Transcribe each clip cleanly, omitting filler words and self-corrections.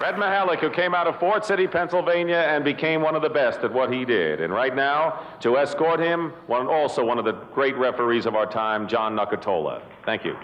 Red Mihalik, who came out of Fort City, Pennsylvania, and became one of the best at what he did. And right now, to escort him, also one of the great referees of our time, John Nucatola. Thank you.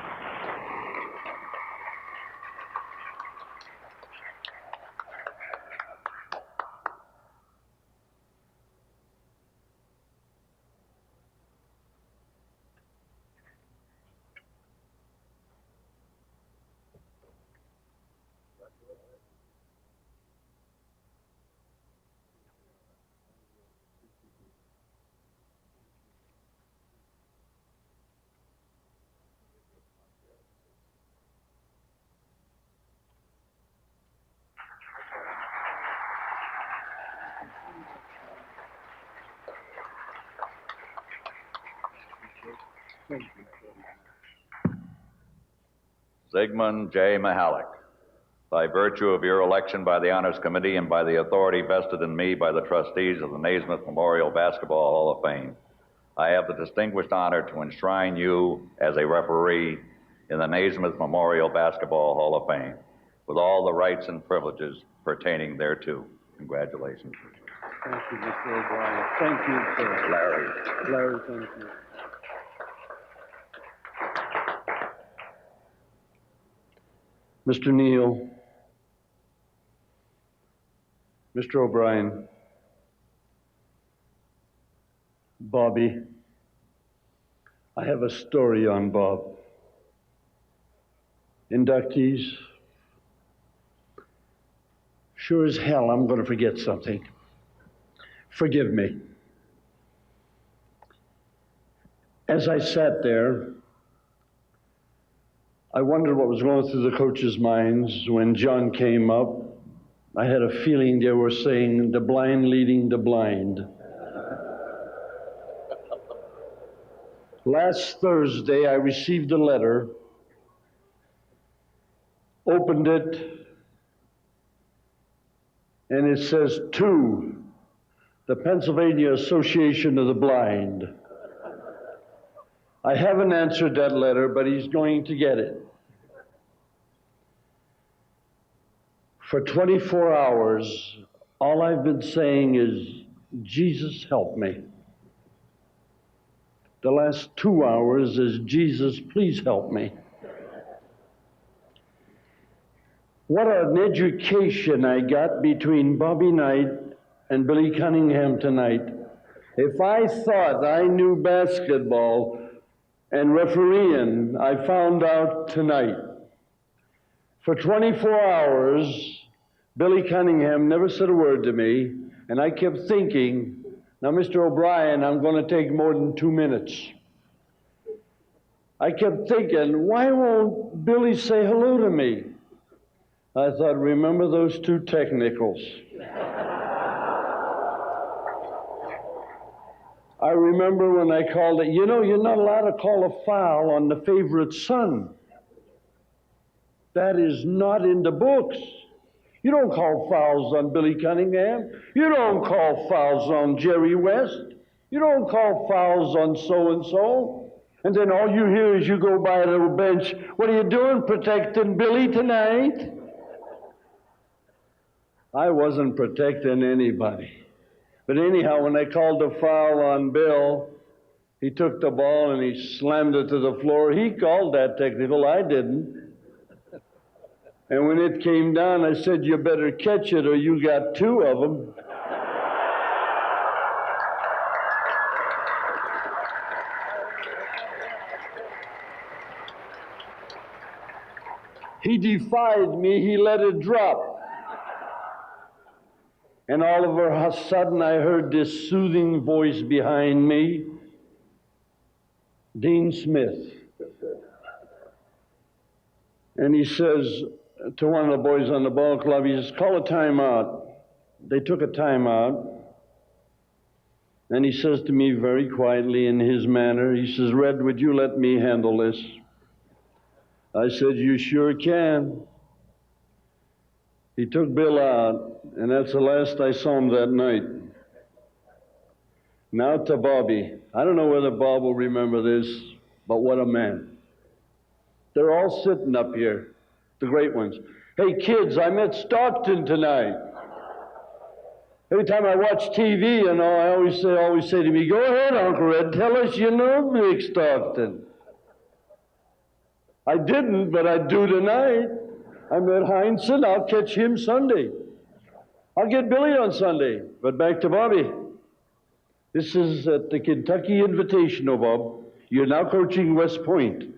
Zigmund J. Mihalik, by virtue of your election by the Honors Committee and by the authority vested in me by the trustees of the Naismith Memorial Basketball Hall of Fame, I have the distinguished honor to enshrine you as a referee in the Naismith Memorial Basketball Hall of Fame, with all the rights and privileges pertaining thereto. Congratulations. Thank you, Mr. O'Brien. Thank you, sir. Larry, thank you. Mr. Neal, Mr. O'Brien, Bobby, I have a story on Bob. Inductees, sure as hell I'm going to forget something. Forgive me. As I sat there, I wondered what was going through the coaches' minds when John came up. I had a feeling they were saying, the blind leading the blind. Last Thursday, I received a letter, opened it, and it says, to the Pennsylvania Association of the Blind. I haven't answered that letter, but he's going to get it. For 24 hours, all I've been saying is, Jesus, help me. The last 2 hours is, Jesus, please help me. What an education I got between Bobby Knight and Billy Cunningham tonight. If I thought I knew basketball and refereeing, I found out tonight. For 24 hours, Billy Cunningham never said a word to me, and I kept thinking, now, Mr. O'Brien, I'm going to take more than 2 minutes. I kept thinking, why won't Billy say hello to me? I thought, remember those two technicals. I remember when I called it, you know, you're not allowed to call a foul on the favorite son. That is not in the books. You don't call fouls on Billy Cunningham. You don't call fouls on Jerry West. You don't call fouls on so-and-so. And then all you hear is you go by the bench, what are you doing, protecting Billy tonight? I wasn't protecting anybody. But anyhow, when they called the foul on Bill, he took the ball and he slammed it to the floor. He called that technical, I didn't. And when it came down, I said, you better catch it or you got two of them. He defied me, he let it drop. And all of a sudden I heard this soothing voice behind me, Dean Smith. And he says to one of the boys on the ball club, he says, call a timeout. They took a timeout. And he says to me very quietly in his manner, he says, Red, would you let me handle this? I said, you sure can. He took Bill out, and that's the last I saw him that night. Now to Bobby. I don't know whether Bob will remember this, but what a man. They're all sitting up here, the great ones. Hey, kids, I'm at Stockton tonight. Every time I watch TV, I always say to me, go ahead, Uncle Red, tell us you know Mick Stockton. I didn't, but I do tonight. I met Heinsohn. I'll catch him Sunday. I'll get Billy on Sunday. But back to Bobby. This is at the Kentucky Invitational, Bob. You're now coaching West Point.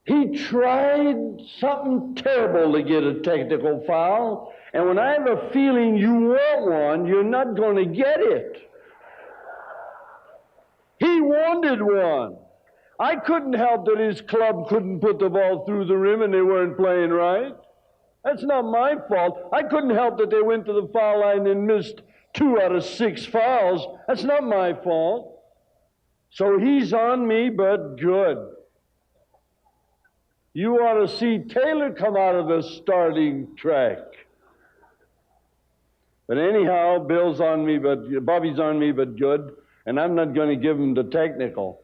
He tried something terrible to get a technical foul, and when I have a feeling you want one, you're not going to get it. He wanted one. I couldn't help that his club couldn't put the ball through the rim and they weren't playing right. That's not my fault. I couldn't help that they went to the foul line and missed 2 out of 6 fouls. That's not my fault. So he's on me, but good. You ought to see Taylor come out of the starting track. But anyhow, Bobby's on me, but good. And I'm not going to give him the technical.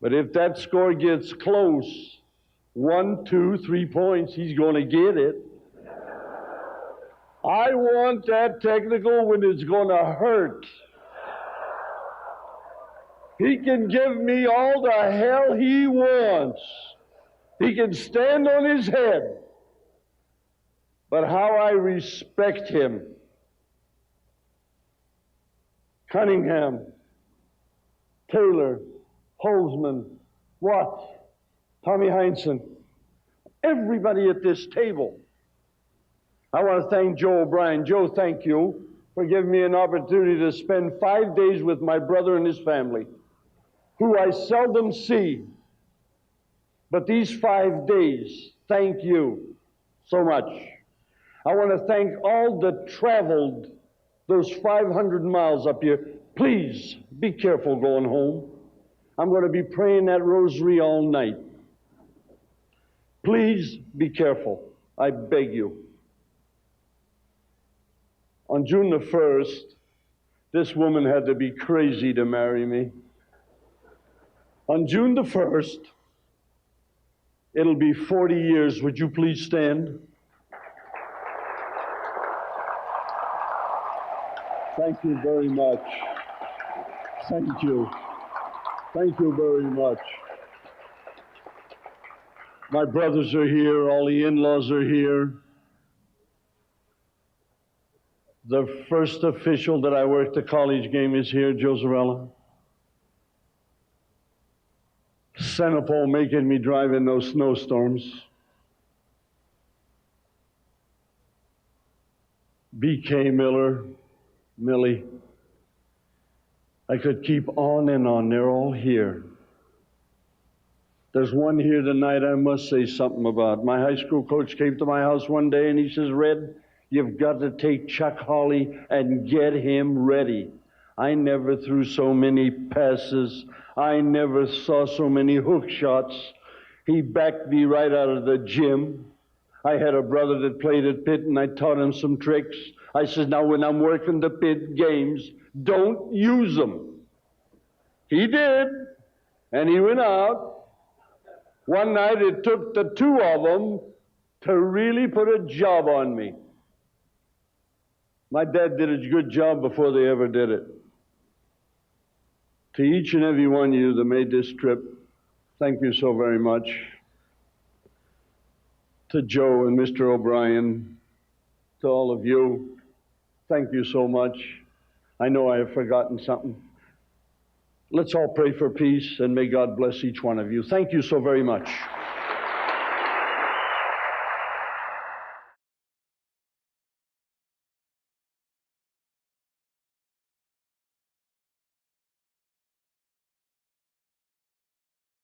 But if that score gets close, 1, 2, 3 points, he's going to get it. I want that technical when it's going to hurt. He can give me all the hell he wants. He can stand on his head. But how I respect him. Cunningham, Taylor, Holzman, Watts, Tommy Heinsohn, everybody at this table. I want to thank Joe O'Brien. Joe, thank you for giving me an opportunity to spend 5 days with my brother and his family, who I seldom see. But these 5 days, thank you so much. I want to thank all that traveled those 500 miles up here. Please be careful going home. I'm going to be praying that rosary all night. Please be careful. I beg you. On June the 1st, this woman had to be crazy to marry me. On June the 1st, it'll be 40 years. Would you please stand? Thank you very much. Thank you. Thank you very much. My brothers are here. All the in-laws are here. The first official that I worked the college game is here, Joe Zarella. Centipole making me drive in those snowstorms. B.K. Miller, Millie. I could keep on and on. They're all here. There's one here tonight I must say something about. My high school coach came to my house one day and he says, Red, you've got to take Chuck Hawley and get him ready. I never threw so many passes. I never saw so many hook shots. He backed me right out of the gym. I had a brother that played at Pitt, and I taught him some tricks. I said, now when I'm working the Pitt games, don't use them. He did, and he went out. One night it took the 2 of them to really put a job on me. My dad did a good job before they ever did it. To each and every one of you that made this trip, thank you so very much. To Joe and Mr. O'Brien, to all of you, thank you so much. I know I have forgotten something. Let's all pray for peace, and may God bless each one of you. Thank you so very much.